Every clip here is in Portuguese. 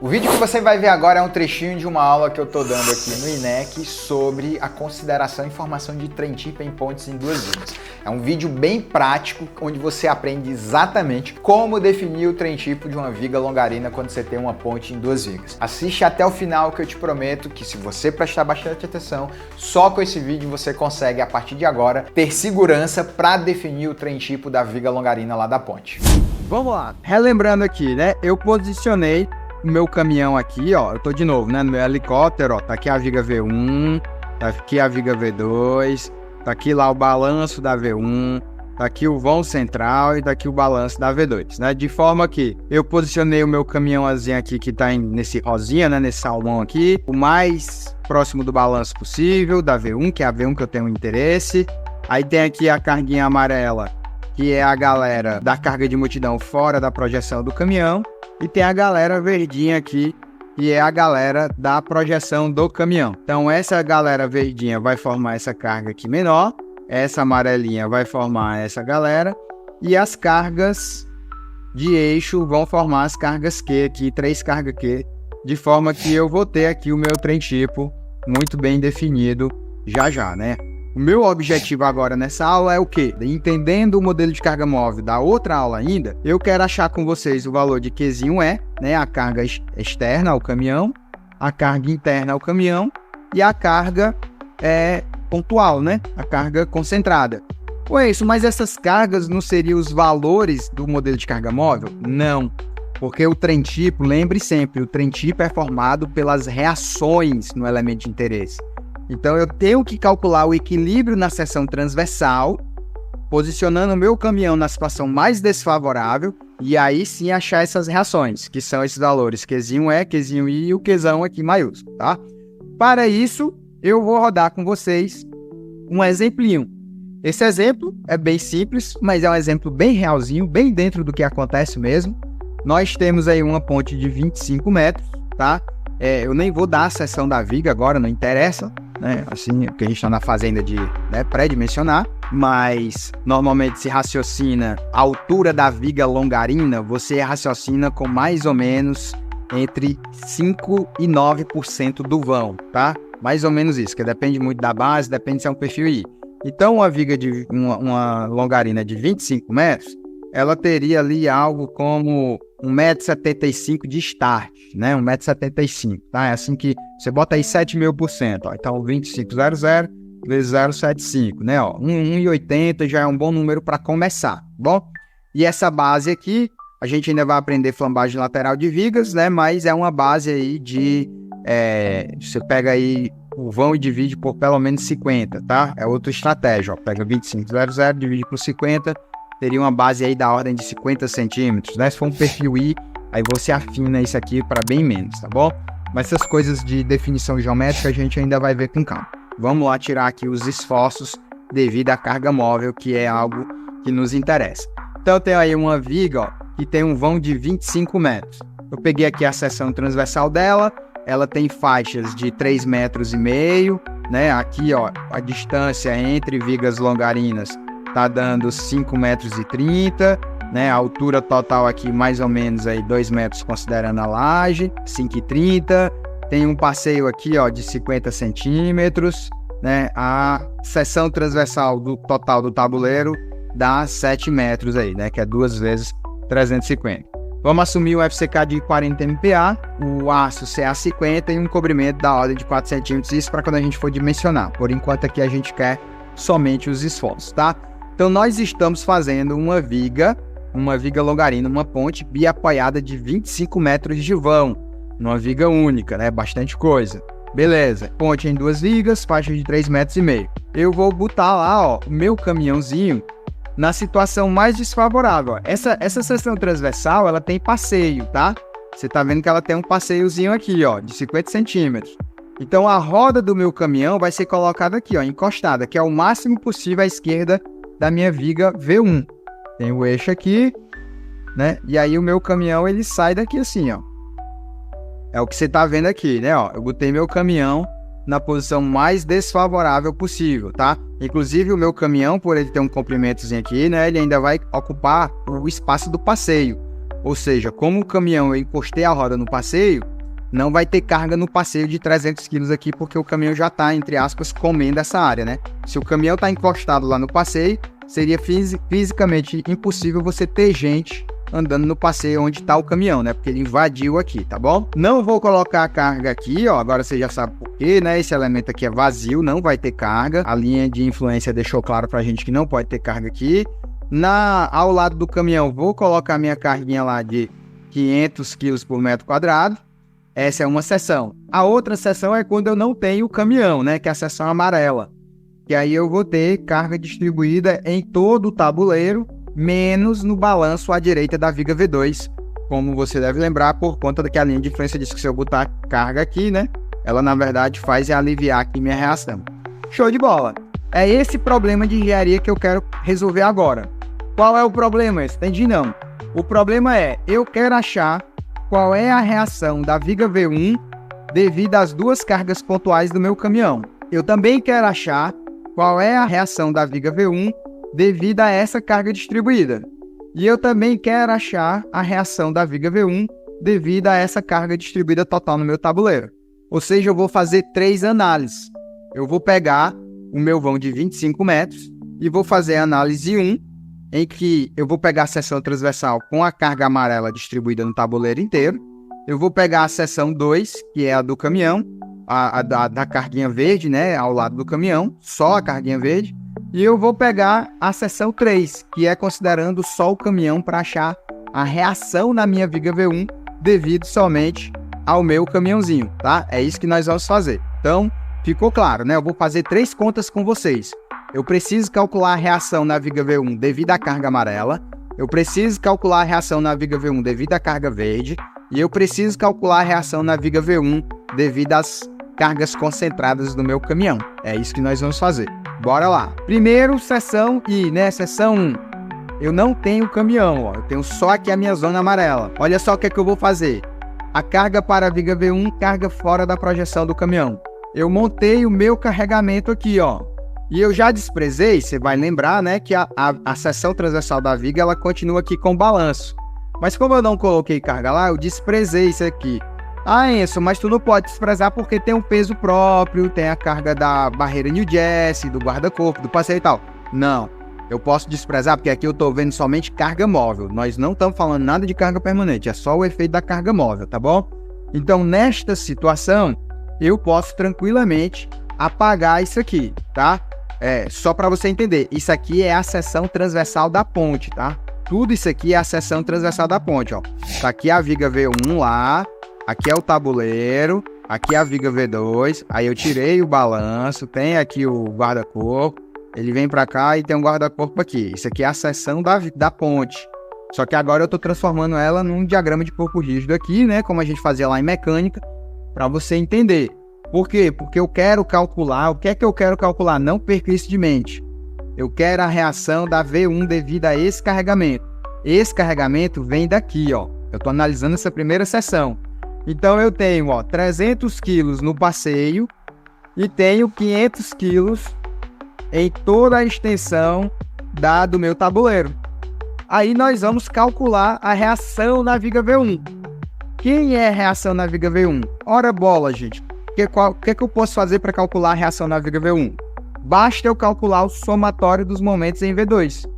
O vídeo que você vai ver agora é um trechinho de uma aula que eu tô dando aqui no INEC sobre a consideração e formação de trem tip em pontes em duas vigas. É um vídeo bem prático, onde você aprende exatamente como definir o trem tipo de uma viga longarina quando você tem uma ponte em duas vigas. Assiste até o final que eu te prometo que, se você prestar bastante atenção, só com esse vídeo você consegue, a partir de agora, ter segurança para definir o trem tipo da viga longarina lá da ponte. Vamos lá, relembrando aqui, né? Eu posicionei o meu caminhão aqui, ó, eu tô de novo, né, no meu helicóptero, ó, tá aqui a viga V1, tá aqui a viga V2, tá aqui lá o balanço da V1, tá aqui o vão central e tá aqui o balanço da V2, né, de forma que eu posicionei o meu caminhãozinho aqui que tá nesse rosinha, né, nesse salmão aqui, o mais próximo do balanço possível, da V1, que é a V1 que eu tenho interesse. Aí tem aqui a carguinha amarela, que é a galera da carga de multidão fora da projeção do caminhão. E tem a galera verdinha aqui, que é a galera da projeção do caminhão. Então essa galera verdinha vai formar essa carga aqui menor, essa amarelinha vai formar essa galera, e as cargas de eixo vão formar as cargas Q aqui, 3 cargas Q, de forma que eu vou ter aqui o meu trem tipo muito bem definido já, né? O meu objetivo agora nessa aula é o quê? Entendendo o modelo de carga móvel da outra aula ainda, eu quero achar com vocês o valor de Qzinho, né, a carga externa ao caminhão, a carga interna ao caminhão e a carga pontual, né, a carga concentrada. Ué, isso, mas essas cargas não seriam os valores do modelo de carga móvel? Não, porque o trem tipo, lembre sempre, o trem tipo é formado pelas reações no elemento de interesse. Então eu tenho que calcular o equilíbrio na seção transversal, posicionando o meu caminhão na situação mais desfavorável, e aí sim achar essas reações, que são esses valores Qzinho, Qzinho I e o Qzão aqui maiúsculo, tá? Para isso, eu vou rodar com vocês um exemplinho. Esse exemplo é bem simples, mas é um exemplo bem realzinho, bem dentro do que acontece mesmo. Nós temos aí uma ponte de 25 metros, tá? Eu nem vou dar a seção da viga agora, não interessa, né? Assim, porque a gente está na fazenda de, né, pré-dimensionar, mas normalmente se raciocina a altura da viga longarina, você raciocina com mais ou menos entre 5 e 9% do vão, tá? Mais ou menos isso, que depende muito da base, depende se é um perfil I. Então, uma viga de uma longarina de 25 metros, ela teria ali algo como 1,75 m de start, né? 1,75 m, tá? É assim que você bota aí 7.000%, ó. Então, 2500 vezes 0,75, né? Ó, 1,80 já é um bom número para começar, bom? E essa base aqui, a gente ainda vai aprender flambagem lateral de vigas, né? Mas é uma base aí de... você pega aí o vão e divide por pelo menos 50, tá? É outra estratégia, ó. Pega 2500, divide por 50, teria uma base aí da ordem de 50 centímetros, né? Se for um perfil I, aí você afina isso aqui para bem menos, tá bom? Mas essas coisas de definição geométrica a gente ainda vai ver com calma. Vamos lá tirar aqui os esforços devido à carga móvel, que é algo que nos interessa. Então eu tenho aí uma viga, ó, que tem um vão de 25 metros. Eu peguei aqui a seção transversal dela, ela tem faixas de 3,5 metros, né? Aqui, ó, a distância entre vigas longarinas tá dando 5,30 metros, né? A altura total aqui mais ou menos aí 2 metros considerando a laje, 5,30. Tem um passeio aqui, ó, de 50 centímetros, né? A seção transversal do total do tabuleiro dá 7 metros aí, né? Que é 2 vezes 350. Vamos assumir o FCK de 40 MPa, o aço CA50 e um cobrimento da ordem de 4 centímetros. Isso para quando a gente for dimensionar. Por enquanto aqui a gente quer somente os esforços, tá? Então nós estamos fazendo uma viga longarina, uma ponte biapoiada de 25 metros de vão, numa viga única, né? Bastante coisa. Beleza, ponte em 2 vigas, faixa de 3,5 metros. Eu vou botar lá, ó, o meu caminhãozinho na situação mais desfavorável. Essa seção transversal, ela tem passeio, tá? Você tá vendo que ela tem um passeiozinho aqui, ó, de 50 centímetros. Então a roda do meu caminhão vai ser colocada aqui, ó, encostada, que é o máximo possível à esquerda da minha viga V1. Tem o eixo aqui, né? E aí o meu caminhão, ele sai daqui assim, ó. É o que você tá vendo aqui, né? Ó, eu botei meu caminhão na posição mais desfavorável possível, tá? Inclusive o meu caminhão, por ele ter um comprimentozinho aqui, né? Ele ainda vai ocupar o espaço do passeio. Ou seja, como o caminhão eu encostei a roda no passeio, não vai ter carga no passeio de 300 kg aqui, porque o caminhão já está, entre aspas, comendo essa área, né? Se o caminhão está encostado lá no passeio, seria fisicamente impossível você ter gente andando no passeio onde está o caminhão, né? Porque ele invadiu aqui, tá bom? Não vou colocar a carga aqui, ó. Agora você já sabe por quê, né? Esse elemento aqui é vazio, não vai ter carga. A linha de influência deixou claro pra gente que não pode ter carga aqui. Ao lado do caminhão, vou colocar minha carguinha lá de 500 kg por metro quadrado. Essa é uma seção. A outra seção é quando eu não tenho o caminhão, né? Que é a seção amarela. Que aí eu vou ter carga distribuída em todo o tabuleiro, menos no balanço à direita da viga V2, como você deve lembrar, por conta que a linha de influência diz que se eu botar carga aqui, né, ela na verdade faz aliviar aqui minha reação. Show de bola! É esse problema de engenharia que eu quero resolver agora. Qual é o problema? Entendi não. O problema é, eu quero achar qual é a reação da viga V1 devido às duas cargas pontuais do meu caminhão. Eu também quero achar qual é a reação da viga V1 devido a essa carga distribuída. E eu também quero achar a reação da viga V1 devido a essa carga distribuída total no meu tabuleiro. Ou seja, eu vou fazer 3 análises. Eu vou pegar o meu vão de 25 metros e vou fazer a análise 1, em que eu vou pegar a seção transversal com a carga amarela distribuída no tabuleiro inteiro. Eu vou pegar a seção 2, que é a do caminhão, da carguinha verde, né, ao lado do caminhão, só a carguinha verde. E eu vou pegar a seção 3, que é considerando só o caminhão, para achar a reação na minha viga V1 devido somente ao meu caminhãozinho, tá? É isso que nós vamos fazer. Então, ficou claro, né? Eu vou fazer 3 contas com vocês. Eu preciso calcular a reação na viga V1 devido à carga amarela. Eu preciso calcular a reação na viga V1 devido à carga verde. E eu preciso calcular a reação na viga V1 devido às cargas concentradas do meu caminhão. É isso que nós vamos fazer. Bora lá. Primeiro, seção I, né? Seção 1. Eu não tenho caminhão, ó. Eu tenho só aqui a minha zona amarela. Olha só o que é que eu vou fazer. A carga para a viga V1, carga fora da projeção do caminhão. Eu montei o meu carregamento aqui, ó. E eu já desprezei, você vai lembrar, né? Que a seção transversal da viga, ela continua aqui com balanço. Mas como eu não coloquei carga lá, eu desprezei isso aqui. Ah, Enzo, mas tu não pode desprezar porque tem um peso próprio, tem a carga da barreira New Jersey, do guarda-corpo, do passeio e tal. Não, eu posso desprezar porque aqui eu tô vendo somente carga móvel. Nós não estamos falando nada de carga permanente, é só o efeito da carga móvel, tá bom? Então, nesta situação, eu posso tranquilamente apagar isso aqui, tá? Só para você entender, isso aqui é a seção transversal da ponte, tá? Tudo isso aqui é a seção transversal da ponte, ó. Tá aqui a viga V1 lá. Aqui é o tabuleiro, aqui é a viga V2, aí eu tirei o balanço, tem aqui o guarda-corpo, ele vem pra cá e tem um guarda-corpo aqui. Isso aqui é a seção da ponte. Só que agora eu tô transformando ela num diagrama de corpo rígido aqui, né, como a gente fazia lá em mecânica, para você entender. Por quê? Porque eu quero calcular, o que é que eu quero calcular? Não perca isso de mente. Eu quero a reação da V1 devido a esse carregamento. Esse carregamento vem daqui, ó. Eu tô analisando essa primeira seção. Então eu tenho, ó, 300 kg no passeio e tenho 500 kg em toda a extensão do meu tabuleiro. Aí nós vamos calcular a reação na viga V1. Quem é a reação na viga V1? Ora bola, gente. O que eu posso fazer para calcular a reação na viga V1? Basta eu calcular o somatório dos momentos em V2.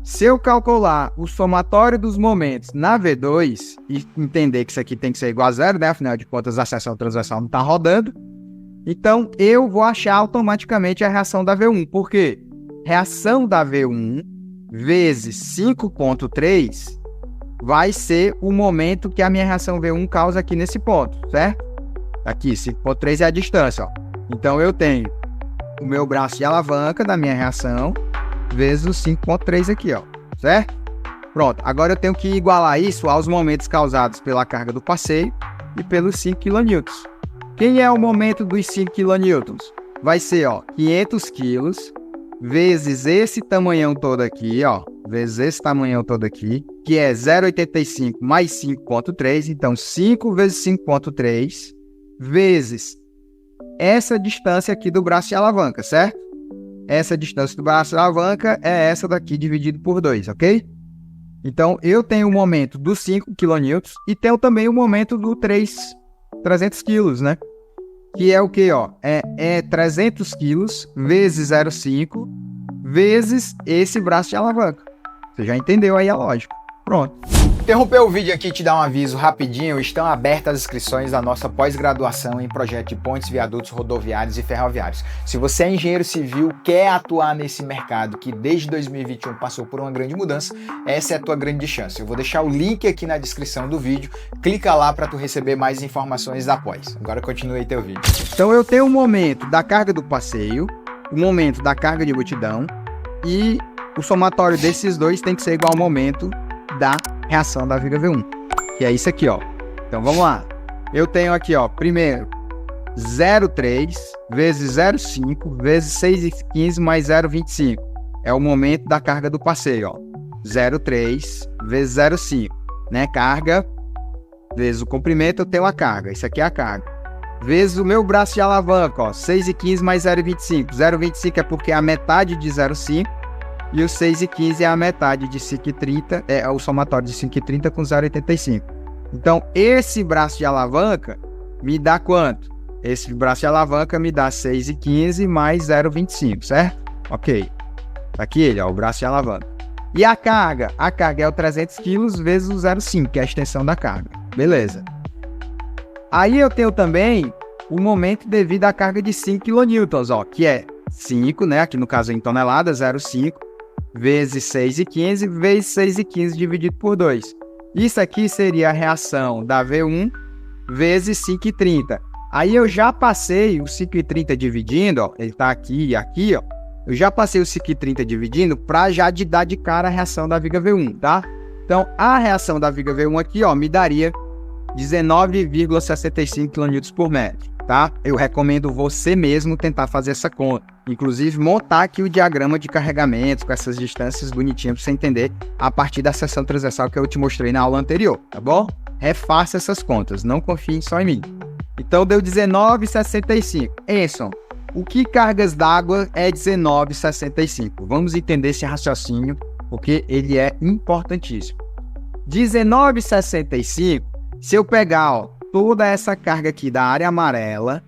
Se eu calcular o somatório dos momentos na V2 e entender que isso aqui tem que ser igual a zero, né? Afinal de contas, a seção transversal não está rodando. Então, eu vou achar automaticamente a reação da V1. Por quê? Reação da V1 vezes 5,3 vai ser o momento que a minha reação V1 causa aqui nesse ponto, certo? Aqui, 5,3 é a distância, ó. Então, eu tenho o meu braço de alavanca da minha reação vezes o 5,3 aqui, ó, certo? Pronto, agora eu tenho que igualar isso aos momentos causados pela carga do passeio e pelos 5 kN. Quem é o momento dos 5 kN? Vai ser, ó, 500 kg vezes esse tamanhão todo aqui, ó, vezes esse tamanhão todo aqui, que é 0,85 mais 5,3, então 5 vezes 5,3 vezes essa distância aqui do braço de alavanca, certo? Essa distância do braço de alavanca é essa daqui dividido por 2, ok? Então, eu tenho o momento dos 5 kN e tenho também o momento do 3 300 quilos, né? Que é o quê, ó? É 300 quilos vezes 0,5 vezes esse braço de alavanca. Você já entendeu aí a lógica. Pronto. Interromper o vídeo aqui e te dar um aviso rapidinho. Estão abertas as inscrições da nossa pós-graduação em projeto de pontes, viadutos rodoviários e ferroviários. Se você é engenheiro civil, quer atuar nesse mercado que desde 2021 passou por uma grande mudança, essa é a tua grande chance. Eu vou deixar o link aqui na descrição do vídeo. Clica lá para tu receber mais informações da pós. Agora continue aí teu vídeo. Então eu tenho o momento da carga do passeio, o momento da carga de multidão e o somatório desses dois tem que ser igual ao momento da reação da viga V1, que é isso aqui, ó. Então vamos lá. Eu tenho aqui, ó, primeiro 0,3 vezes 0,5 vezes 6,15 mais 0,25. É o momento da carga do passeio, ó. 0,3 vezes 0,5, né? Carga vezes o comprimento, eu tenho a carga. Isso aqui é a carga. Vezes o meu braço de alavanca, ó. 6,15 mais 0,25. 0,25 é porque é a metade de 0,5. E o 6,15 é a metade de 5,30, é o somatório de 5,30 com 0,85. Então, esse braço de alavanca me dá quanto? Esse braço de alavanca me dá 6,15 mais 0,25, certo? Ok. Tá aqui ele, ó, o braço de alavanca. E a carga? A carga é o 300 kg vezes o 0,5, que é a extensão da carga. Beleza. Aí eu tenho também o momento devido à carga de 5 kN, ó, que é 5, né? Aqui no caso em toneladas, 0,5. Vezes 6,15 vezes 6,15 dividido por 2. Isso aqui seria a reação da V1 vezes 5,30. Aí eu já passei o 5,30 dividindo, ó, ele está aqui e aqui, ó. Eu já passei o 5,30 dividindo para já dar de cara a reação da viga V1, tá? Então, a reação da viga V1 aqui, ó, me daria 19,65 kN por metro, tá? Eu recomendo você mesmo tentar fazer essa conta. Inclusive, montar aqui o diagrama de carregamentos com essas distâncias bonitinhas para você entender a partir da seção transversal que eu te mostrei na aula anterior, tá bom? Refaça essas contas, não confie só em mim. Então, deu 19,65. Enson, o que cargas d'água é 19,65? Vamos entender esse raciocínio, porque ele é importantíssimo. 19,65, se eu pegar, ó, toda essa carga aqui da área amarela,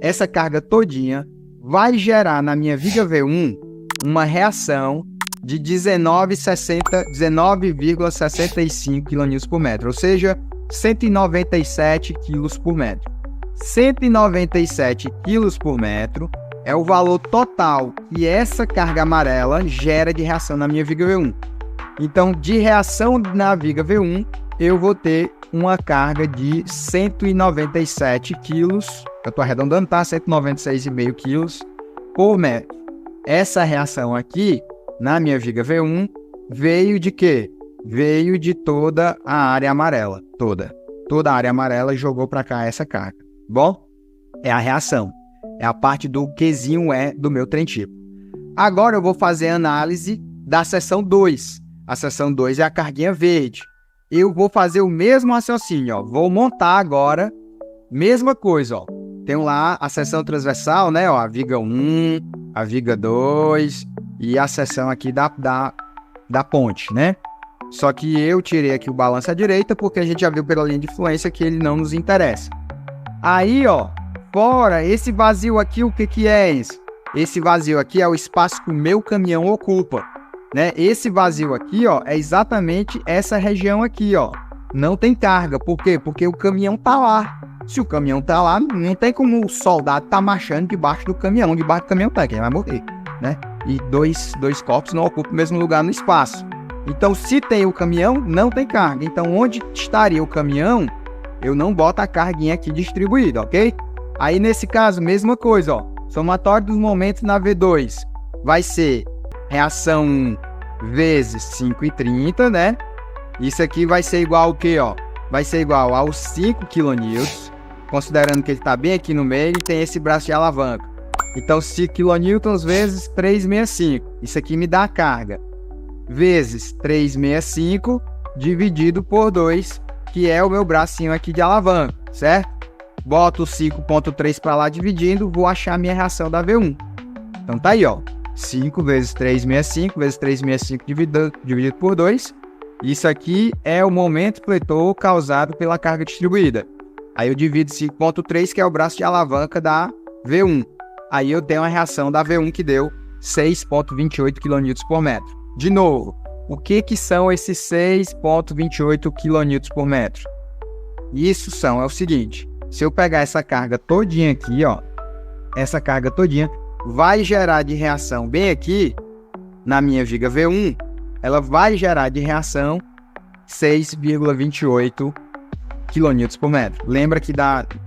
essa carga todinha vai gerar na minha viga V1 uma reação de 19,65 kN por metro, ou seja, 197 kg por metro. 197 kg por metro é o valor total que essa carga amarela gera de reação na minha viga V1. Então, de reação na viga V1, eu vou ter uma carga de 197 quilos, eu estou arredondando, tá? 196,5 quilos por metro. Essa reação aqui, na minha viga V1, veio de quê? Veio de toda a área amarela, toda a área amarela jogou para cá essa carga. Bom, é a reação, é a parte do Qzinho E do meu trem tipo. Agora eu vou fazer a análise da seção 2. A seção 2 é a carguinha verde. Eu vou fazer o mesmo raciocínio, ó. Vou montar agora, mesma coisa, ó. Tenho lá a seção transversal, né, ó, a viga 1, a viga 2 e a seção aqui da ponte, né? Só que eu tirei aqui o balanço à direita porque a gente já viu pela linha de fluência que ele não nos interessa. Aí, ó, fora esse vazio aqui, o que é isso? Esse vazio aqui é o espaço que o meu caminhão ocupa. Né? Esse vazio aqui, ó, é exatamente essa região aqui, ó. Não tem carga. Por quê? Porque o caminhão tá lá. Se o caminhão tá lá, não tem como o soldado tá marchando debaixo do caminhão tá, que ele vai morrer, né? E dois corpos não ocupam o mesmo lugar no espaço. Então, se tem o caminhão, não tem carga. Então, onde estaria o caminhão, eu não boto a carguinha aqui distribuída, ok? Aí, nesse caso, mesma coisa, ó. Somatório dos momentos na V2 vai ser reação 1 vezes 5,30, né? Isso aqui vai ser igual ao quê, ó? Vai ser igual aos 5 kN, considerando que ele está bem aqui no meio e tem esse braço de alavanca. Então, 5 kN vezes 365. Isso aqui me dá a carga. Vezes 365 dividido por 2, que é o meu bracinho aqui de alavanca, certo? Boto 5,3 para lá dividindo, vou achar a minha reação da V1. Então tá aí, ó. 5 vezes 365 vezes 365 dividido por 2 Isso aqui é o momento fletor causado pela carga distribuída. Aí eu divido 5.3, que é o braço de alavanca da V1. Aí eu tenho a reação da V1 que deu 6.28 kN por metro. De novo, o que são esses 6.28 kN por metro? Isso é o seguinte, se eu pegar essa carga todinha aqui, ó, essa carga todinha vai gerar de reação bem aqui, na minha viga V1, ela vai gerar de reação 6,28 kN por metro. Lembra que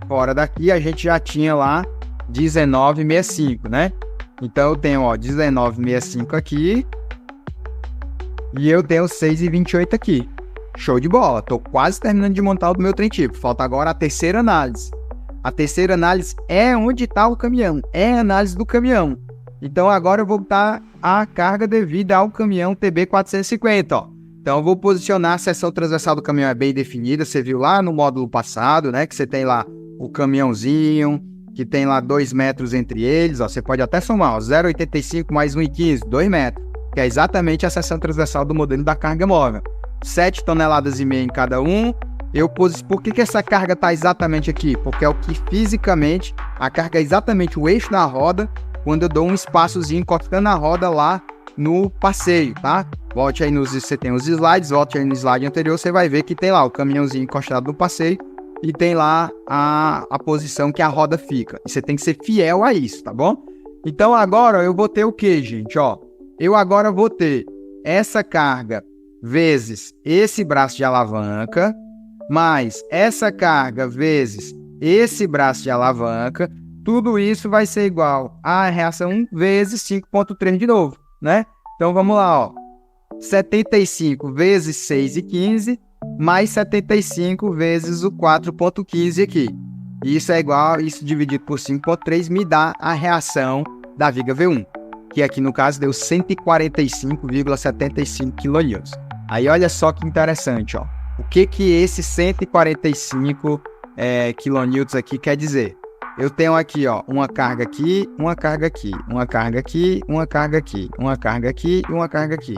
fora daqui a gente já tinha lá 19,65, né? Então eu tenho, ó, 19,65 aqui e eu tenho 6,28 aqui. Show de bola, tô quase terminando de montar o meu trem tipo. Falta agora a terceira análise. A terceira análise é onde está o caminhão, é a análise do caminhão. Então agora eu vou botar a carga devida ao caminhão TB450, ó. Então eu vou posicionar a seção transversal do caminhão, é bem definida, você viu lá no módulo passado, né, que você tem lá o caminhãozinho, que tem lá 2 metros entre eles, ó, você pode até somar, ó, 0,85 mais 1,15, 2 metros, que é exatamente a seção transversal do modelo da carga móvel. 7,5 toneladas em cada um. Por que essa carga está exatamente aqui? Porque é o que fisicamente, a carga é exatamente o eixo da roda, quando eu dou um espaçozinho encostando a roda lá no passeio, tá? Volte aí você tem os slides, volte aí no slide anterior, você vai ver que tem lá o caminhãozinho encostado no passeio e tem lá a posição que a roda fica. E você tem que ser fiel a isso, tá bom? Então agora eu vou ter o que, gente? Ó, eu agora vou ter essa carga vezes esse braço de alavanca, mais essa carga vezes esse braço de alavanca, tudo isso vai ser igual a reação 1 vezes 5.3 de novo, né? Então vamos lá, ó. 75 vezes 6,15 mais 75 vezes o 4.15 aqui. Isso é igual, isso dividido por 5.3 me dá a reação da viga V1, que aqui no caso deu 145,75 kN. Aí olha só que interessante, ó. O que esse 145 kN aqui quer dizer? Eu tenho aqui, ó, uma carga aqui, uma carga aqui, uma carga aqui, uma carga aqui, uma carga aqui e uma carga aqui.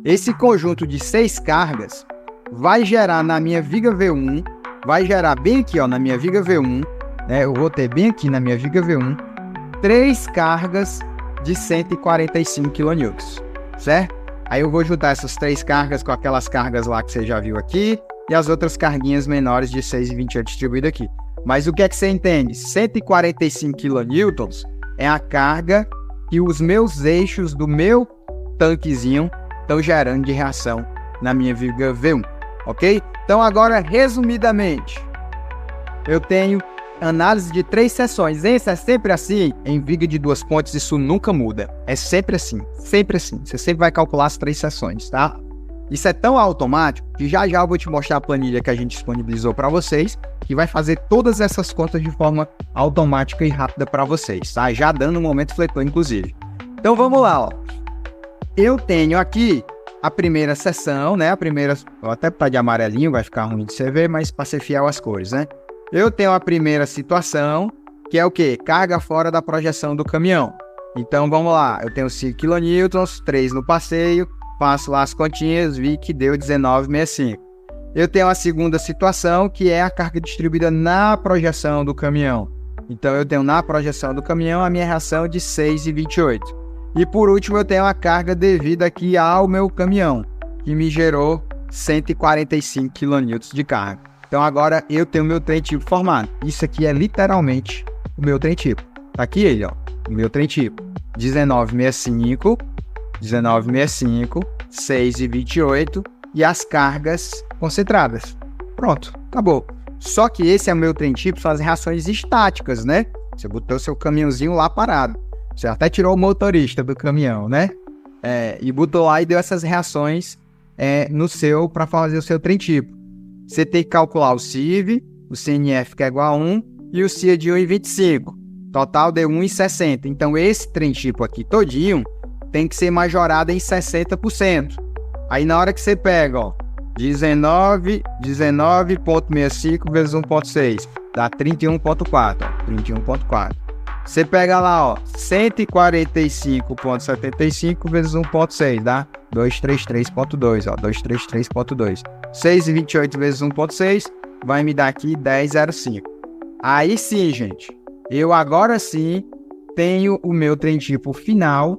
Esse conjunto de 6 cargas vai gerar na minha viga V1, vai gerar bem aqui, ó, na minha viga V1, né? Eu vou ter bem aqui na minha viga V1 3 cargas de 145 kN, certo? Aí eu vou juntar essas 3 cargas com aquelas cargas lá que você já viu aqui e as outras carguinhas menores de 6,28 distribuídas aqui. Mas o que é que você entende? 145 kN é a carga que os meus eixos do meu tanquezinho estão gerando de reação na minha viga V1, ok? Então agora, resumidamente, eu tenho análise de 3 seções. Esse é sempre assim, em viga de 2 pontes, isso nunca muda. É sempre assim, sempre assim. Você sempre vai calcular as 3 seções, tá? Isso é tão automático que já eu vou te mostrar a planilha que a gente disponibilizou para vocês, que vai fazer todas essas contas de forma automática e rápida para vocês, tá? Já dando um momento fletor, inclusive. Então vamos lá, ó. Eu tenho aqui a primeira seção, né? Vou até botar de amarelinho, vai ficar ruim de você ver, mas para ser fiel às cores, né? Eu tenho a primeira situação, que é o quê? Carga fora da projeção do caminhão. Então vamos lá, eu tenho 5 kN, 3 no passeio, faço lá as continhas, vi que deu 19,65. Eu tenho a segunda situação, que é a carga distribuída na projeção do caminhão. Então eu tenho na projeção do caminhão a minha reação de 6,28. E por último eu tenho a carga devida aqui ao meu caminhão, que me gerou 145 kN de carga. Então agora eu tenho o meu trem tipo formado. Isso aqui é literalmente o meu trem tipo. Tá aqui ele, ó, o meu trem tipo. 19,65, 6,28 e as cargas concentradas. Pronto, acabou. Só que esse é o meu trem tipo, são as reações estáticas, né? Você botou seu caminhãozinho lá parado. Você até tirou o motorista do caminhão, né? E botou lá e deu essas reações para fazer o seu trem tipo. Você tem que calcular o CIV, o CNF que é igual a 1 e o CIA de 1,25. Total deu 1,60. Então esse trem tipo aqui todinho tem que ser majorado em 60%. Aí na hora que você pega, ó, 19,65 vezes 1,6 dá 31,4, ó, 31,4. Você pega lá, ó, 145,75 vezes 1,6 dá 233.2, ó, 233.2. 6,28 vezes 1.6 vai me dar aqui 10,05. Aí sim, gente, eu agora sim tenho o meu trem tipo final,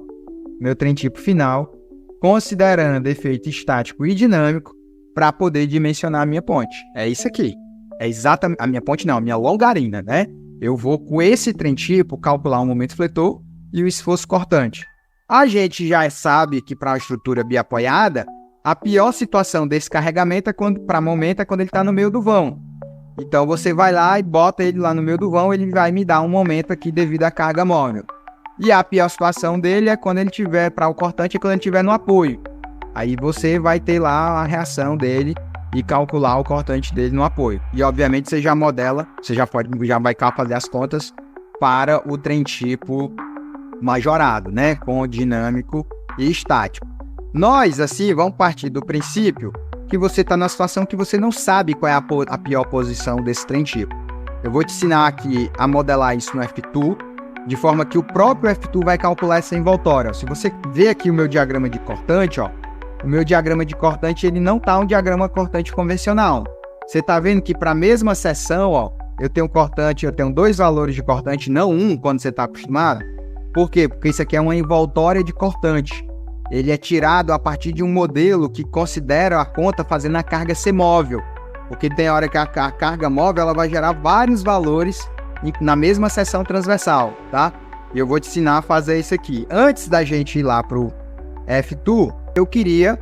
considerando efeito estático e dinâmico, para poder dimensionar a minha ponte. É isso aqui. É exatamente a minha ponte, não, a minha longarina, né? Eu vou com esse trem tipo calcular o momento fletor e o esforço cortante. A gente já sabe que para uma estrutura biapoiada, a pior situação desse carregamento para momento é quando ele está no meio do vão. Então você vai lá e bota ele lá no meio do vão, ele vai me dar um momento aqui devido à carga móvel. E a pior situação dele é quando ele tiver, para o cortante, é quando ele estiver no apoio. Aí você vai ter lá a reação dele e calcular o cortante dele no apoio. E obviamente você já modela, você já vai fazer as contas para o trem tipo majorado, né? Com dinâmico e estático. Nós, assim, vamos partir do princípio que você está na situação que você não sabe qual é a pior posição desse trem tipo. Eu vou te ensinar aqui a modelar isso no F2, de forma que o próprio F2 vai calcular essa envoltória. Se você ver aqui o meu diagrama de cortante, ó, o meu diagrama de cortante ele não está um diagrama cortante convencional. Você está vendo que para a mesma seção, ó, eu tenho dois valores de cortante, não um, quando você está acostumado. Por quê? Porque isso aqui é uma envoltória de cortante. Ele é tirado a partir de um modelo que considera a conta fazendo a carga ser móvel. Porque tem hora que a carga móvel ela vai gerar vários valores na mesma seção transversal, tá? E eu vou te ensinar a fazer isso aqui. Antes da gente ir lá para o F2, eu queria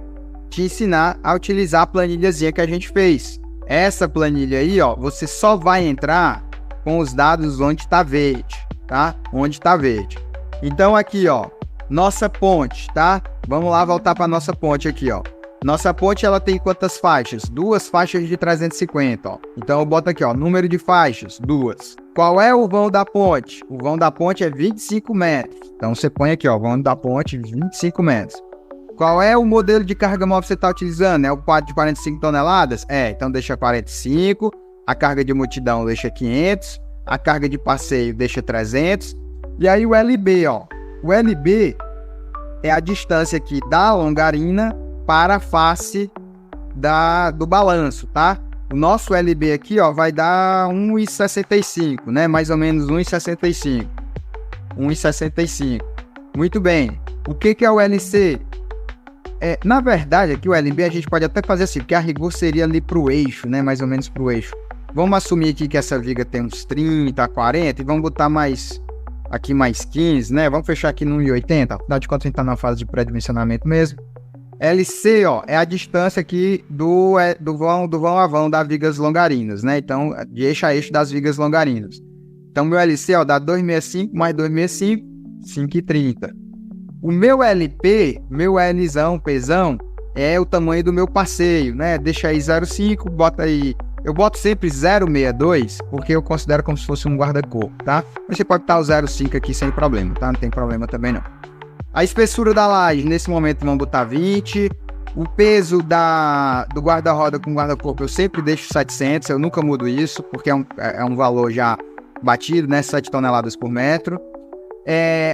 te ensinar a utilizar a planilhazinha que a gente fez. Essa planilha aí, ó, você só vai entrar com os dados onde está verde, tá? Onde está verde. Então aqui, ó, nossa ponte, tá? Vamos lá voltar para nossa ponte aqui, ó. Nossa ponte, ela tem quantas faixas? 2 faixas de 350, ó. Então eu boto aqui, ó, número de faixas, 2. Qual é o vão da ponte? O vão da ponte é 25 metros. Então você põe aqui, ó, vão da ponte, 25 metros. Qual é o modelo de carga móvel que você está utilizando? É o quadro de 45 toneladas? Então deixa 45. A carga de multidão deixa 500. A carga de passeio deixa 300. E aí o LB, ó. O LB é a distância aqui da longarina para a face do balanço, tá? O nosso LB aqui, ó, vai dar 1,65, né? Mais ou menos 1,65. 1,65. Muito bem. O que é o LC? Na verdade, aqui o LB a gente pode até fazer assim, porque a rigor seria ali para o eixo, né? Mais ou menos para o eixo. Vamos assumir aqui que essa viga tem uns 30, 40 e vamos botar mais 15, né? Vamos fechar aqui no 1,80. Afinal de contas, a gente está na fase de pré-dimensionamento mesmo. LC, ó, é a distância aqui do vão a vão das vigas longarinas, né? Então, de eixo a eixo das vigas longarinas. Então, meu LC, ó, dá 265 mais 265, 5,30. O meu LP, meu Lzão, Pzão, é o tamanho do meu passeio, né? Deixa aí 0,5, bota aí... Eu boto sempre 0,62, porque eu considero como se fosse um guarda-corpo, tá? Mas você pode botar o 0,5 aqui sem problema, tá? Não tem problema também, não. A espessura da laje, nesse momento, vamos botar 20. O peso do guarda-roda com guarda-corpo, eu sempre deixo 700, eu nunca mudo isso, porque é um valor já batido, né? 7 toneladas por metro.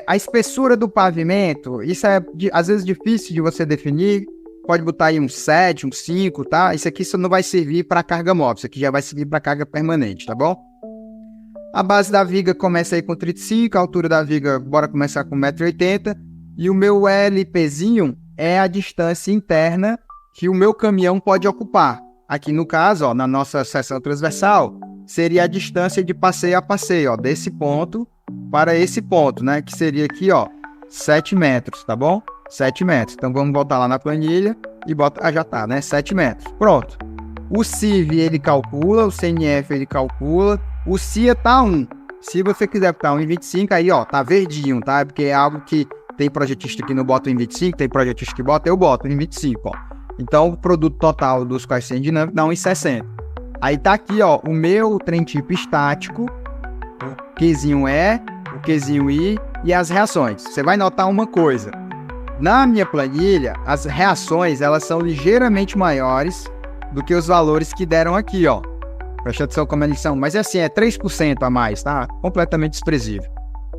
A espessura do pavimento, isso é às vezes difícil de você definir, pode botar aí um 7, um 5, tá? Isso aqui só não vai servir para carga móvel, isso aqui já vai servir para carga permanente, tá bom? A base da viga começa aí com 35, a altura da viga, bora começar com 1,80 m, e o meu LPzinho é a distância interna que o meu caminhão pode ocupar. Aqui no caso, ó, na nossa seção transversal, seria a distância de passeio a passeio, ó, desse ponto para esse ponto, né? Que seria aqui, ó, 7 metros, tá bom? 7 metros. Então vamos voltar lá na planilha e bota... já tá, né? 7 metros. Pronto. O CIV ele calcula, o CNF ele calcula, o CIA tá 1. Se você quiser botar 1,25, aí, ó, tá verdinho, tá? Porque é algo que tem projetista que não bota 1,25, tem projetista que bota, eu boto 1,25, ó. Então o produto total dos coeficientes dinâmicos dá 1,60. Aí tá aqui, ó, o meu trem tipo estático, o Qzinho E, o Qzinho I e as reações. Você vai notar uma coisa. Na minha planilha, as reações, elas são ligeiramente maiores do que os valores que deram aqui, ó. Presta atenção como eles são. Mas assim, é 3% a mais, tá? Completamente desprezível.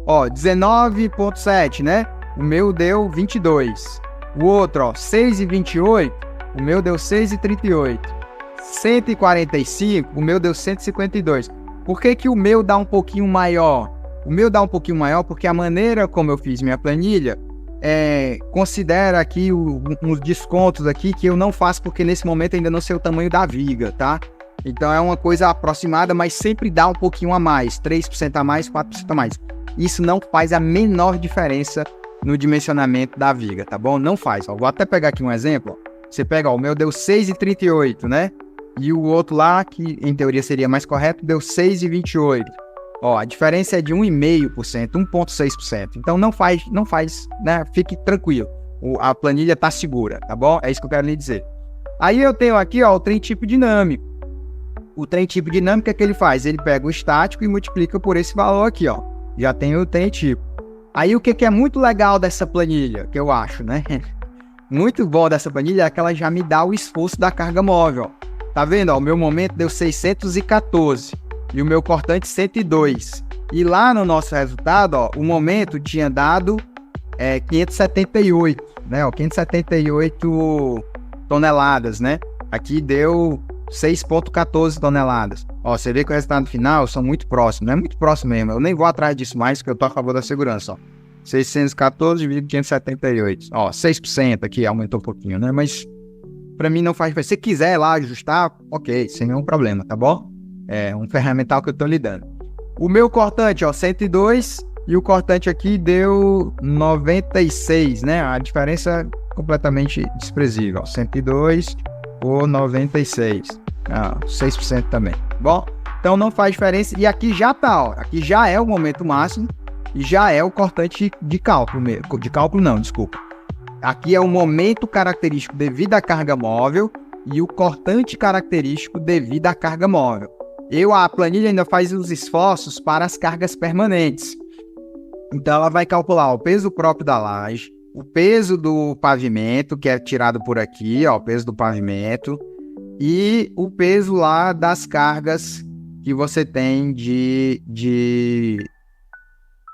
Ó, 19,7, né? O meu deu 22. O outro, ó, 6,28, o meu deu 6,38. 145, o meu deu 152. Por que que o meu dá um pouquinho maior? O meu dá um pouquinho maior porque a maneira como eu fiz minha planilha considera aqui uns descontos aqui que eu não faço porque nesse momento ainda não sei o tamanho da viga, tá? Então é uma coisa aproximada, mas sempre dá um pouquinho a mais, 3% a mais, 4% a mais. Isso não faz a menor diferença no dimensionamento da viga, tá bom? Não faz. Ó, vou até pegar aqui um exemplo. Ó. Você pega, ó, o meu deu 6,38, né? E o outro lá, que em teoria seria mais correto, deu 6,28. Ó, a diferença é de 1,5%, 1,6%. Então não faz, né? Fique tranquilo. A planilha tá segura, tá bom? É isso que eu quero lhe dizer. Aí eu tenho aqui, ó, o trem tipo dinâmico. O trem tipo dinâmico, o que ele faz? Ele pega o estático e multiplica por esse valor aqui, ó. Já tem o trem tipo. Aí o que é muito legal dessa planilha, que eu acho, né? Muito bom dessa planilha é que ela já me dá o esforço da carga móvel, ó. Tá vendo? Ó, o meu momento deu 614 e o meu cortante 102. E lá no nosso resultado, ó, o momento tinha dado 578, né? Ó, 578 toneladas, né? Aqui deu 6,14 toneladas. Ó, você vê que o resultado final são muito próximos, não é muito próximo mesmo. Eu nem vou atrás disso mais, porque eu tô a favor da segurança, ó. 614 dividido 578. Ó, 6% aqui, aumentou um pouquinho, né? Mas pra mim não faz diferença. Se quiser lá ajustar, ok, sem nenhum problema, tá bom? É um ferramental que eu tô lhe dando. O meu cortante, ó, 102 e o cortante aqui deu 96, né? A diferença é completamente desprezível, ó. 102 por 96. 6% também. Bom, então não faz diferença. E aqui já tá, ó. Aqui já é o momento máximo e já é o cortante de cálculo mesmo. De cálculo não, desculpa. Aqui é o momento característico devido à carga móvel e o cortante característico devido à carga móvel. A planilha ainda faz os esforços para as cargas permanentes. Então ela vai calcular o peso próprio da laje, o peso do pavimento, que é tirado por aqui, ó, o peso do pavimento, e o peso lá das cargas que você tem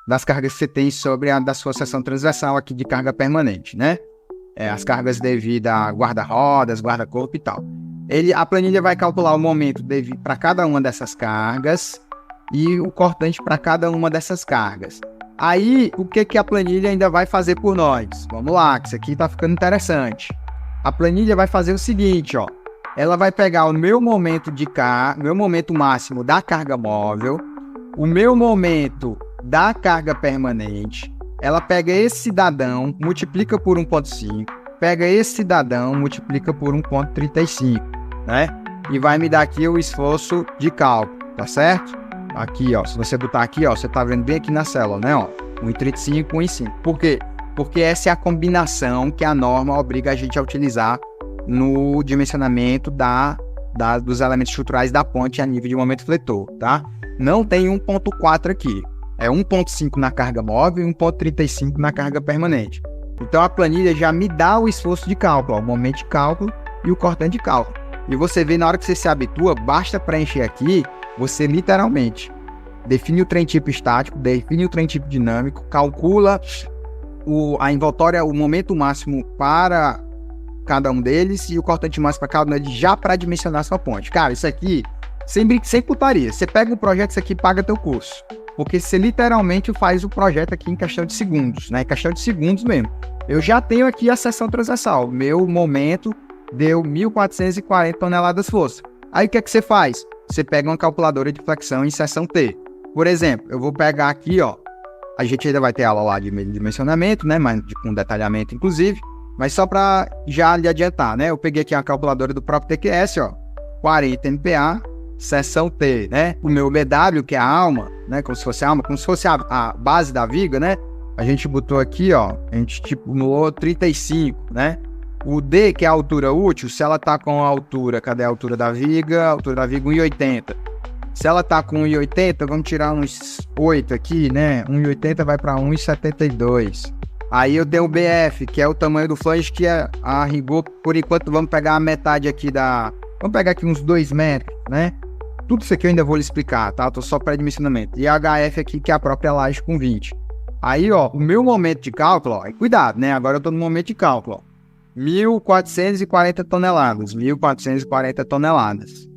das cargas que você tem sobre a da sua seção transversal aqui de carga permanente, né? As cargas devido a guarda-rodas, guarda-corpo e tal. A planilha vai calcular o momento para cada uma dessas cargas e o cortante para cada uma dessas cargas. Aí, o que a planilha ainda vai fazer por nós? Vamos lá, que isso aqui tá ficando interessante. A planilha vai fazer o seguinte, ó. Ela vai pegar o meu momento meu momento máximo da carga móvel, o meu momento da carga permanente, ela pega esse cidadão, multiplica por 1,5, pega esse cidadão, multiplica por 1,35, né? E vai me dar aqui o esforço de cálculo, tá certo? Aqui, ó, se você botar aqui, ó, você tá vendo bem aqui na célula, né, ó, 1,35, 1,5. Por quê? Porque essa é a combinação que a norma obriga a gente a utilizar no dimensionamento dos elementos estruturais da ponte a nível de momento fletor, tá? Não tem 1,4 aqui. É 1,5 na carga móvel e 1,35 na carga permanente. Então a planilha já me dá o esforço de cálculo, ó, o momento de cálculo e o cortante de cálculo. E você vê, na hora que você se habitua, basta preencher aqui, você literalmente define o trem tipo estático, define o trem tipo dinâmico, calcula a envoltória, o momento máximo para cada um deles e o cortante máximo para cada um deles já para dimensionar sua ponte. Cara, isso aqui, sem putaria. Você pega um projeto, isso aqui paga teu curso. Porque você literalmente faz o projeto aqui em questão de segundos, né? Em questão de segundos mesmo. Eu já tenho aqui a seção transversal. Meu momento deu 1.440 toneladas força. Aí o que é que você faz? Você pega uma calculadora de flexão em seção T. Por exemplo, eu vou pegar aqui, ó. A gente ainda vai ter aula lá de dimensionamento, né? Mas com detalhamento, inclusive. Mas só para já lhe adiantar, né? Eu peguei aqui a calculadora do próprio TQS, ó. 40 MPa, seção T, né? O meu BW, que é a alma, né? Como se fosse a alma, como se fosse a base da viga, né? A gente botou aqui, ó. A gente estipulou 35, né? O D, que é a altura útil, se ela tá com a altura, cadê a altura da viga? A altura da viga 1,80. Se ela tá com 1,80, vamos tirar uns 8 aqui, né? 1,80 vai para 1,72. Aí eu tenho o BF, que é o tamanho do flange, que é a rigor, por enquanto vamos pegar a metade aqui vamos pegar aqui uns 2 metros, né? Tudo isso aqui eu ainda vou lhe explicar, tá? Eu tô só pré-dimensionamento. E a HF aqui, que é a própria laje com 20. Aí, ó, o meu momento de cálculo, ó, cuidado, né? Agora eu tô no momento de cálculo, ó. 1.440 toneladas, 1.440 toneladas.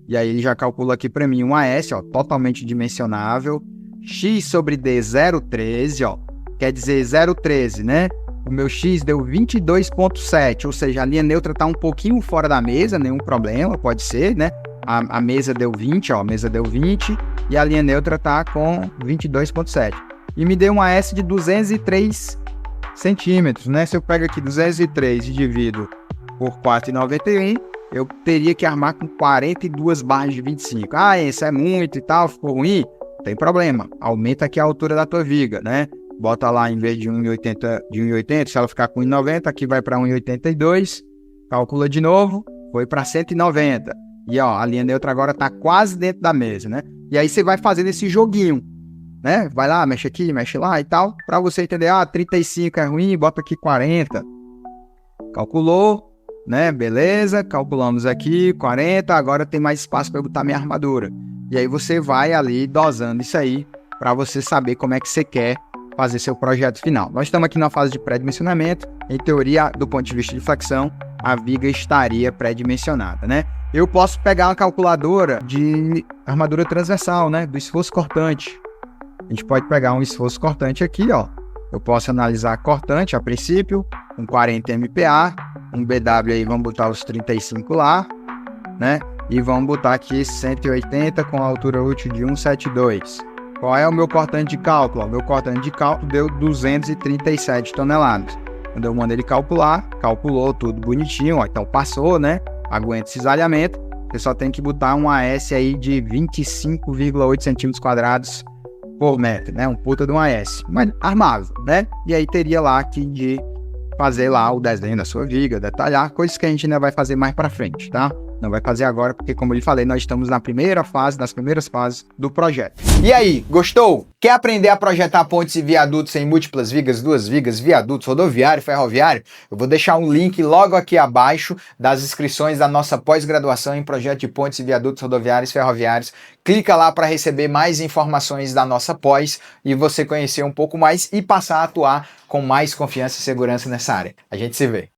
E aí ele já calcula aqui para mim um AS, ó, totalmente dimensionável. X sobre D 0,13, ó. Quer dizer 0,13, né? O meu X deu 22,7, ou seja, a linha neutra tá um pouquinho fora da mesa, nenhum problema, pode ser, né? A mesa deu 20, ó, a mesa deu 20 e a linha neutra tá com 22,7. E me deu um AS de 203 centímetros, né? Se eu pego aqui 203 e divido por 4,91, eu teria que armar com 42 barras de 25. Ah, isso é muito e tal, ficou ruim? Não tem problema, aumenta aqui a altura da tua viga, né? Bota lá, em vez de 1,80, se ela ficar com 1,90, aqui vai para 1,82, calcula de novo, foi para 190. E ó, a linha neutra agora tá quase dentro da mesa, né? E aí você vai fazendo esse joguinho, né? Vai lá, mexe aqui, mexe lá e tal, para você entender, 35 é ruim, bota aqui 40. Calculou, né? Beleza, calculamos aqui 40, agora tem mais espaço para botar minha armadura. E aí você vai ali dosando isso aí para você saber como é que você quer fazer seu projeto final. Nós estamos aqui na fase de pré-dimensionamento. Em teoria, do ponto de vista de flexão, a viga estaria pré-dimensionada, né? Eu posso pegar uma calculadora de armadura transversal, né? Do esforço cortante. A gente pode pegar um esforço cortante aqui, ó. Eu posso analisar cortante a princípio, um 40 MPa, um BW aí, vamos botar os 35 lá, né? E vamos botar aqui 180 com a altura útil de 172. Qual é o meu cortante de cálculo? O meu cortante de cálculo deu 237 toneladas. Quando eu mando ele calcular, calculou tudo bonitinho, ó, então passou, né? Aguenta cisalhamento. Você só tem que botar um AS aí de 25,8 centímetros quadrados por metro, né? Um puta de um AS, mas armável, né? E aí teria lá que de fazer lá o desenho da sua viga, detalhar, coisas que a gente ainda vai fazer mais pra frente, tá? Não vai fazer agora, porque como eu lhe falei, nós estamos na primeira fase, nas primeiras fases do projeto. E aí, gostou? Quer aprender a projetar pontes e viadutos em múltiplas vigas, duas vigas, viadutos, rodoviário, ferroviário? Eu vou deixar um link logo aqui abaixo das inscrições da nossa pós-graduação em projeto de pontes e viadutos rodoviários e ferroviários. Clica lá para receber mais informações da nossa pós e você conhecer um pouco mais e passar a atuar com mais confiança e segurança nessa área. A gente se vê.